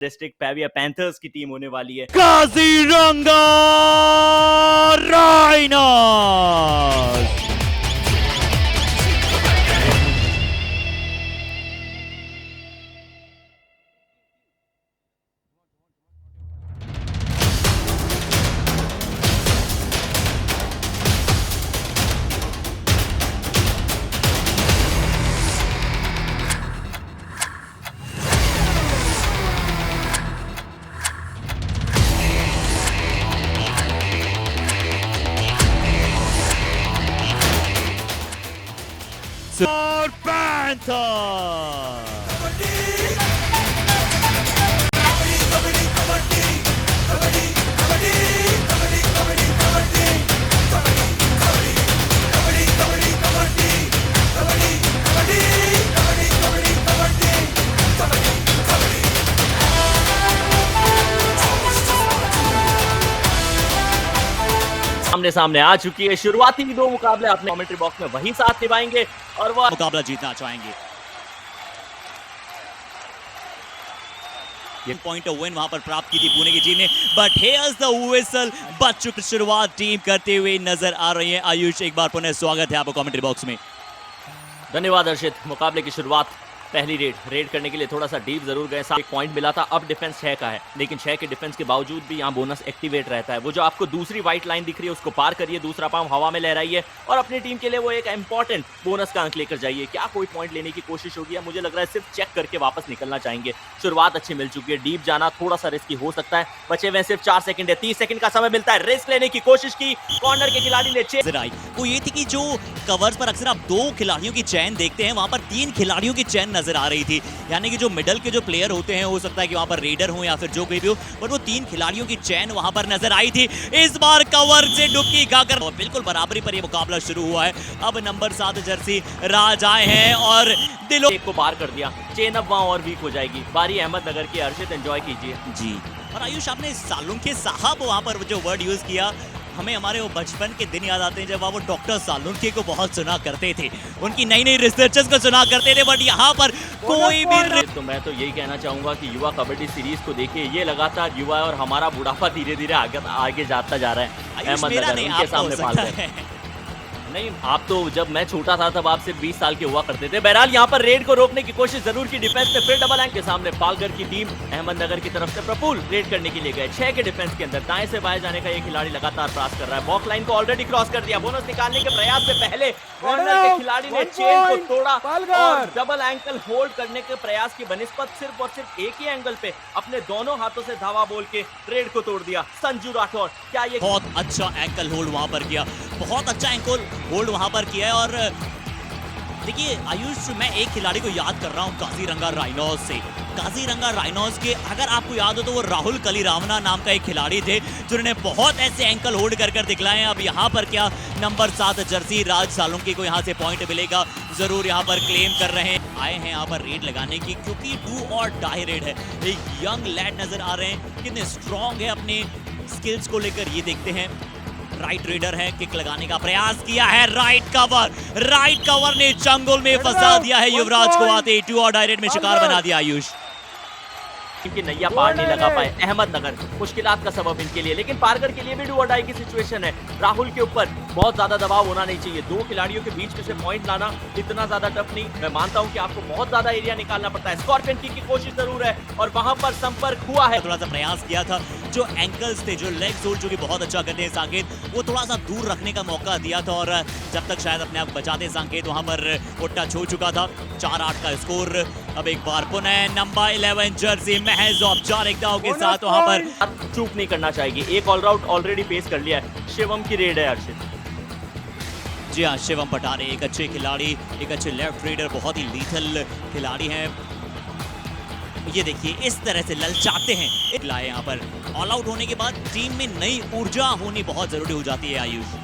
District पैविया panthers की team होने वाली है। काजीरंगा राइनोस। Panther! सामने सामने आ चुकी है। शुरुआती दो मुकाबले अपने कमेंट्री बॉक्स में वही साथ निभाएंगे और वह मुकाबला जीतना चाहेंगे। ये पॉइंट ऑफ विन वहां पर प्राप्त की थी पुणे की टीम ने, बट हियर्स द व्हिसल। बच चुकी शुरुआत टीम करते हुए नजर आ रही है। आयुष, एक बार पुनः स्वागत है आपको कमेंट्री बॉक्स में। धन्यवाद अर्षित। मुकाबले की शुरुआत पहली रेड करने के लिए थोड़ा सा डीप जरूर गए। एक पॉइंट मिला था। अब डिफेंस 6 का है, लेकिन 6 के डिफेंस के बावजूद भी यहाँ बोनस एक्टिवेट रहता है। वो जो आपको दूसरी व्हाइट लाइन दिख रही है उसको पार करिए, दूसरा पांव हवा में लहराइए और अपनी टीम के लिए वो एक इंपॉर्टेंट बोनस का अंक लेकर जाइए। क्या कोई पॉइंट लेने की कोशिश होगी? मुझे लग रहा है सिर्फ चेक करके वापस निकलना चाहेंगे। शुरुआत अच्छी मिल चुकी है। डीप जाना थोड़ा सा रिस्की हो सकता है। बचे हुए सिर्फ 4 सेकंड है। 30 सेकंड का समय मिलता है। रिस्क लेने की कोशिश की, कॉर्नर के खिलाड़ी ने चेक आई। वो ये थी कि जो कवर्स पर अक्सर आप 2 खिलाड़ियों की चैन देखते हैं, वहां पर 3 खिलाड़ियों की चैन नजर आ रही थी। यानी कि जो मिडल के जो प्लेयर होते हैं, हो सकता है कि वहां पर रेडर हो या फिर जो कोई भी हो, बट वो 3 खिलाड़ियों की चैन वहां पर नजर आई थी। इस बार कवर से डुबकी खाकर और बिल्कुल बराबरी पर ये मुकाबला शुरू हुआ है। अब नंबर 7 जर्सी राज आए हैं और दिलों को पार कर दिया। चेन अब वहां और वीक हो जाएगी। बारी अहमदनगर की। अर्षित एंजॉय कीजिए जी। और आयुष, आपने सालुंखे साहब वहां पर जो वर्ड यूज किया, हमें हमारे वो बचपन के दिन याद आते हैं जब आप वो डॉक्टर सालुंखे को बहुत सुना करते थे, उनकी नई नई रिसर्चेस को सुना करते थे, बट यहाँ पर कोई भी। तो मैं तो यही कहना चाहूंगा कि युवा कबड्डी सीरीज को देखिए। ये लगातार युवा और हमारा बुढ़ापा धीरे धीरे आगे जाता जा रहा है। अहमदनगर उनके सामने पाल रहे हैं। नहीं, आप तो जब मैं छोटा था तब आप सिर्फ 20 साल के हुआ करते थे। बहरहाल यहाँ पर रेड को रोकने की कोशिश जरूर की डिफेंस ने। फिर डबल एंक के सामने पालघर की टीम अहमदनगर की तरफ से प्रफुल रेड करने के लिए गए। 6 के डिफेंस के अंदर दाएं से बाएं जाने का ये खिलाड़ी लगातार प्रयास कर रहा है। बॉक्स लाइन को ऑलरेडी क्रॉस कर दिया। बोनस निकालने के प्रयास से पहले कॉर्नर के खिलाड़ी ने चेन को तोड़ा और डबल एंकल होल्ड करने के प्रयास की बनिस्बत सिर्फ और सिर्फ एक ही एंगल पे अपने दोनों हाथों से धावा बोल के रेड को तोड़ दिया। संजू राठौर, क्या ये बहुत अच्छा एंकल होल्ड वहां पर किया, बहुत अच्छा एंकल होल्ड वहां पर किया है। और देखिए आयुष, मैं एक खिलाड़ी को याद कर रहा हूं काजीरंगा राइनोस से। काजीरंगा राइनोस के अगर आपको याद हो तो वो राहुल कलीरामना नाम का एक खिलाड़ी थे जिन्होंने बहुत ऐसे एंकल होल्ड कर दिखलाए। अब यहाँ पर क्या नंबर 7 जर्सी राज सालुंखे को यहाँ से पॉइंट मिलेगा, जरूर यहाँ पर क्लेम कर रहे हैं। आए हैं यहाँ पर रेड लगाने की, क्योंकि डू और डाई रेड है। एक यंग लैड नजर आ रहे हैं, कितने स्ट्रॉन्ग है अपने स्किल्स को लेकर, ये देखते हैं। राइट रेडर है, किक लगाने का प्रयास किया है। राइट कवर ने चंगुल में फंसा दिया है युवराज को। आते 2 और डायरेक्ट में शिकार बना दिया आयुष। इनकी नैया पार नहीं लगा पाए। अहमदनगर मुश्किलात का सबब इनके लिए, लेकिन पारगर के लिए भी डू और डाई की सिचुएशन है। राहुल के ऊपर बहुत ज्यादा दबाव होना नहीं चाहिए। 2 खिलाड़ियों के बीच में से पॉइंट लाना इतना ज्यादा टफ नहीं। मैं मानता हूं कि आपको बहुत ज्यादा एरिया निकालना पड़ता है। स्कॉर्पियन किक की कोशिश जरूर है और वहां पर संपर्क हुआ है। थोड़ा सा प्रयास किया था, जो एंकल्स थे, जो लेग होल्ड जो कि बहुत अच्छा करते हैं साकेत, वो थोड़ा सा दूर रखने का मौका दिया था और जब तक शायद अपने आप बचाते साकेत, वहां पर वो टच हो चुका था। 4-8 का स्कोर। अब एक बार पुनः नंबर 11 जर्सी महज औपचारिकताओं के साथ वहां पर चूक नहीं करना चाहिए। एक ऑल आउट ऑलरेडी पेश कर लिया है। शिवम की रेड है अर्षित। जी हाँ, शिवम पटारे एक अच्छे खिलाड़ी, एक अच्छे लेफ्ट रेडर, बहुत ही लीथल खिलाड़ी हैं। ये देखिए इस तरह से ललचाते हैं। लाए यहाँ पर ऑल आउट होने के बाद टीम में नई ऊर्जा होनी बहुत जरूरी हो जाती है आयुष।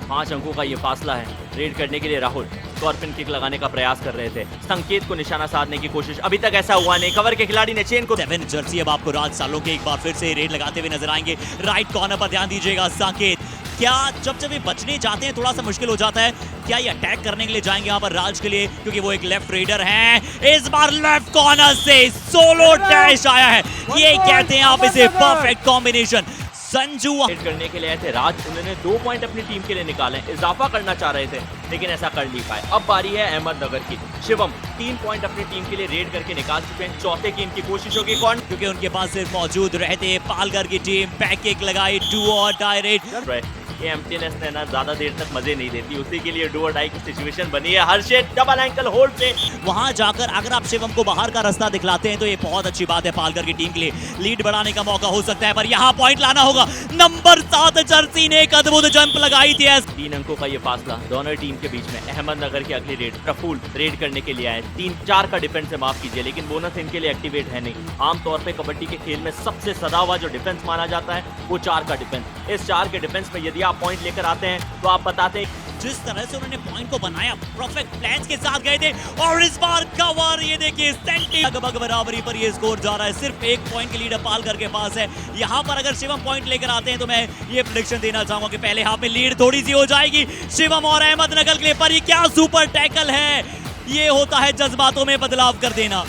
5 अंकों का ये फासला है। रेड करने के लिए राहुल स्कॉर्पियन किक लगाने का प्रयास कर रहे थे। संकेत को निशाना साधने की कोशिश, अभी तक ऐसा हुआ नहीं। कवर के खिलाड़ी ने चेन को 7 जर्सी। अब आपको राज सालों के एक बार फिर से रेड लगाते हुए नजर आएंगे। राइट कॉर्नर पर ध्यान दीजिएगा। संकेत क्या जब ये बचने जाते हैं थोड़ा सा मुश्किल हो जाता है। क्या ये अटैक करने के लिए जाएंगे यहाँ पर राज के लिए, क्योंकि वो एक लेफ्ट रेडर हैं। इस बार लेफ्ट कॉर्नर से सोलो डैश आया है, ये कहते हैं आप इसे परफेक्ट कॉम्बिनेशन। संजू करने के लिए आए थे राज, उन्होंने 2 पॉइंट अपनी टीम के लिए निकाले, इजाफा करना चाह रहे थे लेकिन ऐसा कर नहीं पाए। अब बारी है अहमदनगर की। शिवम 3 पॉइंट अपनी टीम के लिए रेड करके निकाल चुके हैं, चौथे की इनकी कोशिश होगी कौन, क्योंकि उनके पास सिर्फ मौजूद रहते पालघर की टीम पैकेक लगाई, डू और डाई रेड। ये एम्प्टीनेस ने ना ज्यादा देर तक मजे नहीं देती, उसी के लिए डू और डाई की सिचुएशन बनी है। हर्षित डबल एंकल होल्ड से वहां जाकर अगर आप शिवम को बाहर का रास्ता दिखलाते हैं तो ये बहुत अच्छी बात है पालघर की टीम के लिए, लीड बढ़ाने का मौका हो सकता है, पर यहाँ पॉइंट लाना होगा। नंबर 7 जर्सी ने एक अद्भुत जंप लगाई थी। 3 अंकों का ये फासला दोनों टीम के बीच में। अहमदनगर की अगली रेड प्रफुल रेड करने के लिए आए, 3-4 का डिफेंस है, माफ कीजिए, लेकिन बोनस इनके लिए एक्टिवेट है नहीं। आमतौर पे कबड्डी के खेल में सबसे सदा हुआ जो डिफेंस माना जाता है वो 4 का डिफेंस। इस 4 के डिफेंस में यदि आप पॉइंट लेकर आते हैं तो आप बताते हैं जिस तरह से उन्होंने पॉइंट को बनाया, परफेक्ट प्लान्स के साथ गए थे और इस बार कवर, ये देखिए लगभग बराबरी पर ये स्कोर जा रहा है। सिर्फ 1 पॉइंट की लीड पालघर के पास है। यहाँ पर अगर शिवम पॉइंट लेकर आते हैं तो मैं ये प्रेडिक्शन देना चाहूंगा कि पहले हाफ में लीड थोड़ी सी हो जाएगी शिवम और अहमदनगर के लिए। पर ये क्या सुपर टैकल है, ये होता है जज्बातों में बदलाव कर देना।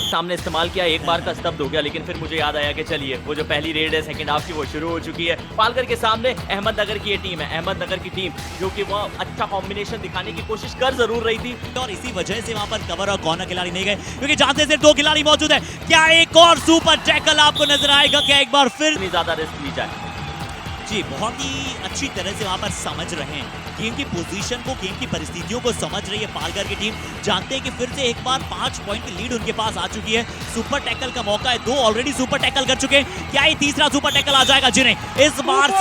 सामने इस्तेमाल किया, एक बार का स्तब्ध हो गया, लेकिन फिर मुझे याद आया कि चलिए वो जो पहली रेड है सेकंड हाफ की वो शुरू हो चुकी है। पालघर के सामने अहमदनगर की ये टीम है, अहमदनगर की टीम जो कि वो अच्छा कॉम्बिनेशन दिखाने की कोशिश कर जरूर रही थी और इसी वजह से वहां पर कवर और कॉर्नर खिलाड़ी नहीं गए, क्योंकि जानते सिर्फ 2 खिलाड़ी मौजूद है। क्या एक और सुपर टैकल आपको नजर आएगा? क्या एक बार फिर इतनी ज्यादा रिस्क ली जाए? जी, बहुत ही अच्छी तरह से वहां पर समझ रहे हैं गेम की पोजीशन को, गेम की परिस्थितियों को समझ रही है पालघर की टीम। जानते हैं कि फिर से एक बार 5 पॉइंट की लीड उनके पास आ चुकी है। सुपर टैकल का मौका है, 2 ऑलरेडी सुपर टैकल कर चुके हैं। क्या ये तीसरा सुपर टैकल आ जाएगा जिन्हें इस बार?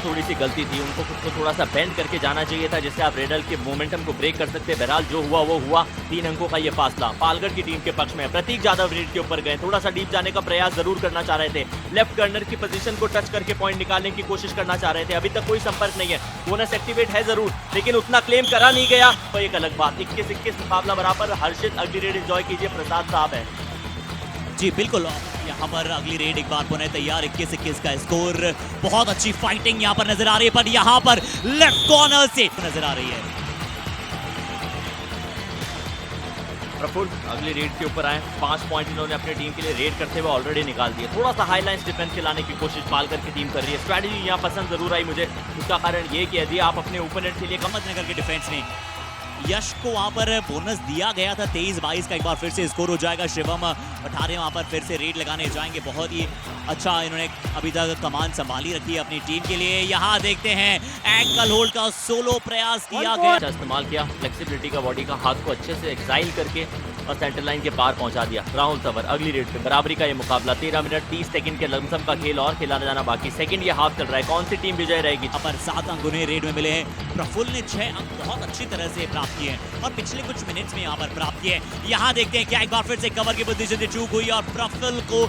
थोड़ी सी गलती थी, उनको खुद को थोड़ा सा बेंड करके जाना चाहिए था, जिससे आप रेडर के मोमेंटम को ब्रेक कर सकते। बहरहाल जो हुआ वो हुआ। 3 अंकों का ये फासला पालघर की टीम के पक्ष में। प्रतीक यादव रेड के ऊपर गए, थोड़ा सा डीप जाने का प्रयास जरूर करना चाह रहे थे, लेफ्ट कर्नर की पोजीशन को टच करके पॉइंट निकालने की कोशिश करना चाह रहे थे। अभी तक कोई संपर्क नहीं है, बोनस एक्टिवेट है जरूर, लेकिन उतना क्लेम करा नहीं गया, तो एक अलग बात। 21-21 मुकाबला बराबर। हर्षित अगली रेड एंजॉय कीजिए, प्रसाद साहब है। जी बिल्कुल, यहाँ पर अगली रेड एक बार पुनः तैयार। 21-21 का स्कोर, बहुत अच्छी फाइटिंग यहाँ पर नजर आ रही है, पर यहाँ पर लेफ्ट कॉर्नर से नजर आ रही है। प्रफुल अगली रेड के ऊपर आए, 5 पॉइंट इन्होंने अपनी टीम के लिए रेड करते हुए ऑलरेडी निकाल दिए। थोड़ा सा हाई लाइन्स डिफेंस के लाने की कोशिश पालघर की टीम कर रही है। स्ट्रैटेजी यहाँ पसंद जरूर आई मुझे, उसका कारण ये कि यदि आप अपने ओपोनेंट के लिए अहमदनगर के डिफेंस ने यश को वहां पर बोनस दिया गया था 23-22 का, एक बार फिर से स्कोर हो जाएगा। शिवम 18 वहां पर फिर से रेड लगाने जाएंगे। बहुत ही अच्छा इन्होंने अभी तक कमान संभाली रखी है अपनी टीम के लिए। यहाँ देखते हैं एंकल होल्ड का सोलो प्रयास किया गया, इस्तेमाल किया फ्लेक्सिबिलिटी का, बॉडी का, हाथ को अच्छे से एक्साइल करके और सेंटर लाइन के पार पहुंचा दिया। राहुल तंवर अगली रेड पे बराबरी का ये मुकाबला। 13 मिनट 30 सेकंड के लमसम का खेल और खिलाना जाना बाकी। सेकंड ये हाफ चल रहा है, कौन सी टीम विजय रहेगी? यहाँ पर 7 अंक उन्हें रेड में मिले हैं। प्रफुल ने 6 अंक बहुत अच्छी तरह से प्राप्त किए हैं और पिछले कुछ मिनट्स में यहाँ पर प्राप्त किए। यहाँ देखते हैं क्या एक बार फिर से कवर की पोजीशन से चूक हुई और प्रफुल को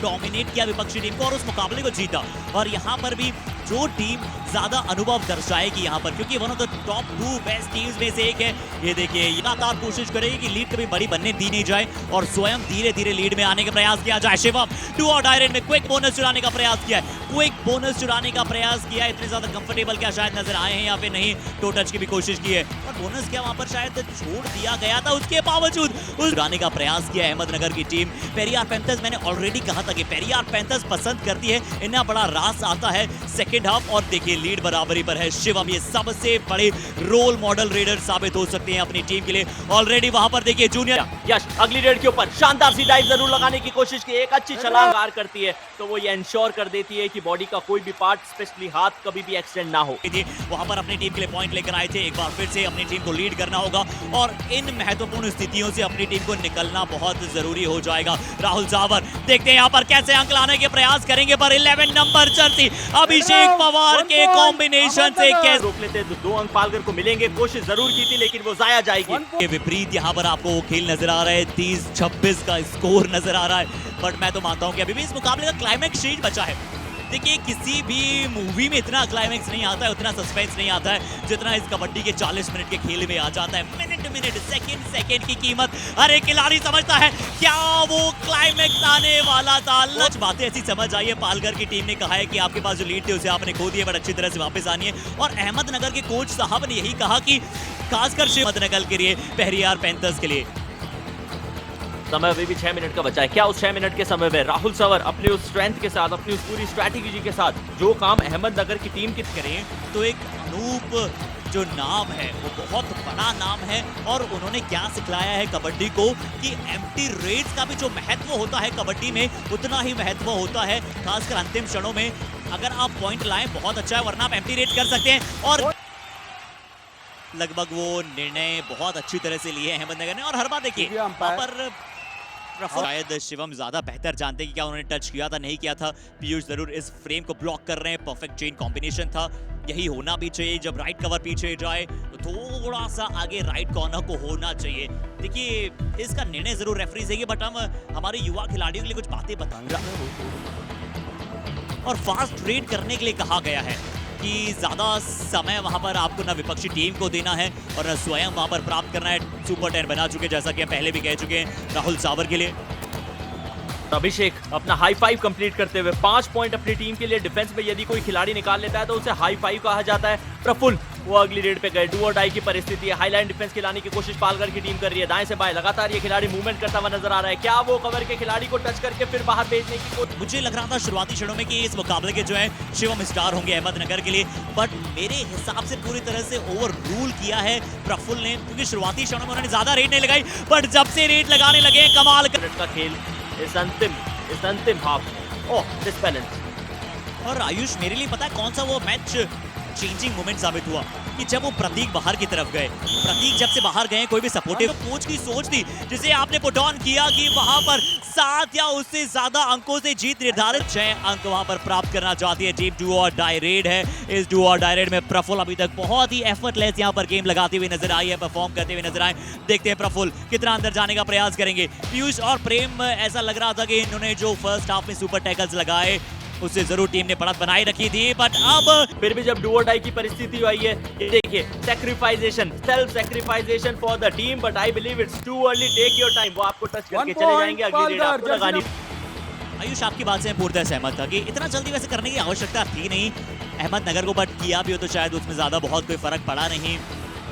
डोमिनेट किया विपक्षी टीम को और उस मुकाबले को जीता। और यहाँ पर भी जो टीम ज्यादा अनुभव दर्शाएगी यहाँ पर, क्योंकि one of the top 2 best teams में से एक है। ये देखिए लगातार कोशिश करेगी कि लीड कभी बड़ी बनने दी नहीं जाए और स्वयं धीरे धीरे लीड में आने का प्रयास किया जाए। शिवम 2 और डायरेक्ट में क्विक बोनस चुराने का प्रयास किया है, क्विक बोनस चुराने का प्रयास किया है। इतने ज्यादा कंफर्टेबल क्या शायद नजर आए हैं या फिर नहीं, टो टच की भी कोशिश की है और बोनस क्या वहां पर शायद छोड़ दिया गया था, उसके बावजूद उस चुराने का प्रयास किया अहमदनगर की टीम। पेरियार पैंथर्स, मैंने ऑलरेडी कहा था कि पेरियार पैंथर्स पसंद करती है, इतना बड़ा रास आता है सेकेंड हाफ। और देखिए लीड बराबरी पर है। शिवम ये सबसे बड़े रोल मॉडल रेडर साबित हो सकते हैं अपनी टीम के लिए। ऑलरेडी वहां पर देखिए जूनियर यश अगली रेड के ऊपर शानदार सी डाइव जरूर लगाने की कोशिश की, एक अच्छी छलांग पार करती है तो वो ये इंश्योर कर देती है कि बॉडी का कोई भी पार्ट स्पेशली हाथ कभी भी एक्सटेंड ना हो। वहां पर अपनी टीम के लिए पॉइंट लेकर आए थे, एक बार फिर से अपनी टीम को लीड करना होगा और इन महत्वपूर्ण स्थितियों से अपनी टीम को निकलना बहुत जरूरी हो जाएगा। राहुल जावर देखते हैं यहाँ पर कैसे अंक लाने के प्रयास करेंगे, पर 11 नंबर जर्सी अभिषेक पवार के कॉम्बिनेशन से कैसे रोक लेते, 2 अंक पालघर को मिलेंगे। कोशिश जरूर की थी लेकिन वो जाया जाएगी। के विपरीत यहाँ पर आपको वो खेल नजर आ रहा है, 30-26 का स्कोर नजर आ रहा है। बट मैं तो मानता हूँ कि अभी भी इस मुकाबले का क्लाइमैक्स स्टेज बचा है। देखिए किसी भी मूवी में इतना क्लाइमैक्स नहीं आता है, उतना सस्पेंस नहीं आता है जितना इस कबड्डी के 40 मिनट के खेल में आ जाता है। मिनट मिनट सेकंड सेकंड की कीमत हर एक खिलाड़ी समझता है, क्या वो क्लाइमैक्स आने वाला था। कुछ बातें ऐसी समझ आई है, पालघर की टीम ने कहा है कि आपके पास जो लीड थी उसे आपने खो दिया, बट अच्छी तरह से वापस आनी है। और अहमदनगर के कोच साहब ने यही कहा कि खासकर अहमदनगर के लिए, पेरियार पैंथर्स के लिए समय अभी भी 6 मिनट का बचा है। क्या उस 6 मिनट के समय में राहुल सवर अपने उस स्ट्रेंथ के साथ, अपनी उस पूरी स्ट्रैटेजी के साथ जो काम अहमदनगर की टीम की करें, तो एक अनूप जो नाम है वो बहुत बड़ा नाम है। और उन्होंने क्या सिखलाया है कबड्डी को कि एम्प्टी रेड्स का भी जो महत्व होता है कबड्डी में, उतना ही महत्व होता है खासकर अंतिम क्षणों में। अगर आप पॉइंट लाएं बहुत अच्छा है, वरना आप एम्प्टी रेड कर सकते हैं। और लगभग वो निर्णय बहुत अच्छी तरह से लिए अहमदनगर ने। और हर बार देखिए वहां पर शायद शिवम ज्यादा बेहतर जानते हैं कि क्या उन्होंने टच किया था नहीं किया था। पीयूष जरूर इस फ्रेम को ब्लॉक कर रहे हैं, परफेक्ट चेन कॉम्बिनेशन था, यही होना भी चाहिए। जब राइट कवर पीछे जाए तो थोड़ा सा आगे राइट कॉर्नर को होना चाहिए। देखिए इसका निर्णय जरूर रेफरी देंगे, बट हम हमारे युवा खिलाड़ियों के लिए कुछ बातें बताएंगे। और फास्ट रेड करने के लिए कहा गया है कि ज्यादा समय वहां पर आपको ना विपक्षी टीम को देना है और ना स्वयं वहां पर प्राप्त करना है। सुपर 10 बना चुके, जैसा कि हम पहले भी कह चुके हैं राहुल सावर के लिए। अभिषेक अपना हाई फाइव कंप्लीट करते हुए 5 पॉइंट अपनी टीम के लिए। डिफेंस में यदि कोई खिलाड़ी निकाल लेता है तो उसे हाई फाइव कहा जाता है। प्रफुल्ल वो अगली रेड पे गए, डू और डाई की परिस्थिति है। हाईलाइन डिफेंस खिलाने की कोशिश पालघर की टीम कर रही है, दाएं से बाएं लगातार ये खिलाड़ी मूवमेंट करता हुआ नजर आ रहा है। क्या वो कवर के खिलाड़ी को टच करके फिर बाहर भेजने की कोशिश? मुझे लग रहा था शुरुआती क्षणों में कि इस मुकाबले के जो है शिवम स्टार होंगे अहमदनगर के लिए, बट मेरे हिसाब से पूरी तरह से ओवर रूल किया है प्रफुल्ल ने, क्योंकि शुरुआती क्षणों में उन्होंने ज्यादा रेड नहीं लगाई, बट जब से रेड लगाने लगे कमाल का खेल इस अंतिम हाफ। ओह डिस्बैलेंस। और आयुष मेरे लिए पता है कौन सा वो मैच चेंजिंग मोमेंट साबित हुआ कि जब वो प्रतीक बाहर की तरफ गए। प्रतीक जब से बाहर गए, कोई भी सपोर्टिव कोच की सोच थी जिसे आपने पुट ऑन किया कि वहां पर 7 या उससे ज्यादा अंकों से जीत निर्धारित 6 अंक वहां पर प्राप्त करना चाहती है टीम। डू और डाई रेड है। इस डू और डाई रेड में प्रफुल्ल अभी तक बहुत ही एफर्टलेस यहां पर गेम लगाते हुए नजर आई है, परफॉर्म करते हुए नजर आए। देखते हैं प्रफुल्ल कितना अंदर जाने का प्रयास करेंगे। पीयूष और प्रेम, ऐसा लग रहा था कि इन्होंने जो फर्स्ट हाफ में सुपर टैकल्स लगाए उससे जरूर टीम ने बढ़त बनाई रखी थी, बट अब फिर भी जब डू और डाई की परिस्थिति आई है, ये देखिए sacrifization, self sacrifization for the team, but I believe it's too early, take your time. वो आपको टच करके चले जाएंगे, अगली रेड आपको लगानी। आयुष आपकी बात से मैं पूर्णतः सहमत था कि इतना जल्दी वैसे करने की आवश्यकता थी नहीं अहमदनगर को, बट किया भी हो तो शायद उसमें ज्यादा बहुत कोई फर्क पड़ा नहीं।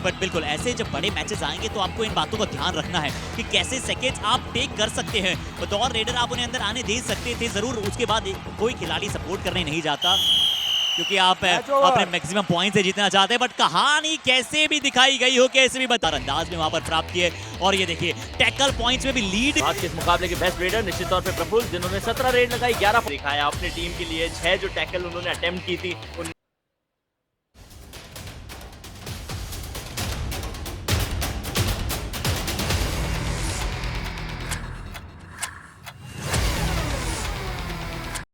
बट बिल्कुल ऐसे जब बड़े मैचेस आएंगे तो आपको इन बातों का ध्यान रखना है कि कैसे सेकेंड्स आप टेक कर सकते हैं। बतौर रेडर आप उन्हें अंदर आने दे सकते थे जरूर, उसके बाद कोई खिलाड़ी सपोर्ट करने नहीं जाता क्योंकि आप अपने मैक्सिमम पॉइंट से जीतना चाहते हैं। बट कहानी कैसे भी दिखाई गई हो, कैसे भी बता अंदाज में वहां पर प्राप्त किए। और ये देखिए टैकल पॉइंट्स में भी लीड। आज के इस मुकाबले के बेस्ट रेडर निश्चित तौर पे प्रफुल्ल, जिन्होंने 17 रेड लगाई, 11 दिखाया अपनी टीम के लिए। 6 जो टैकल उन्होंने अटेम्प्ट की थी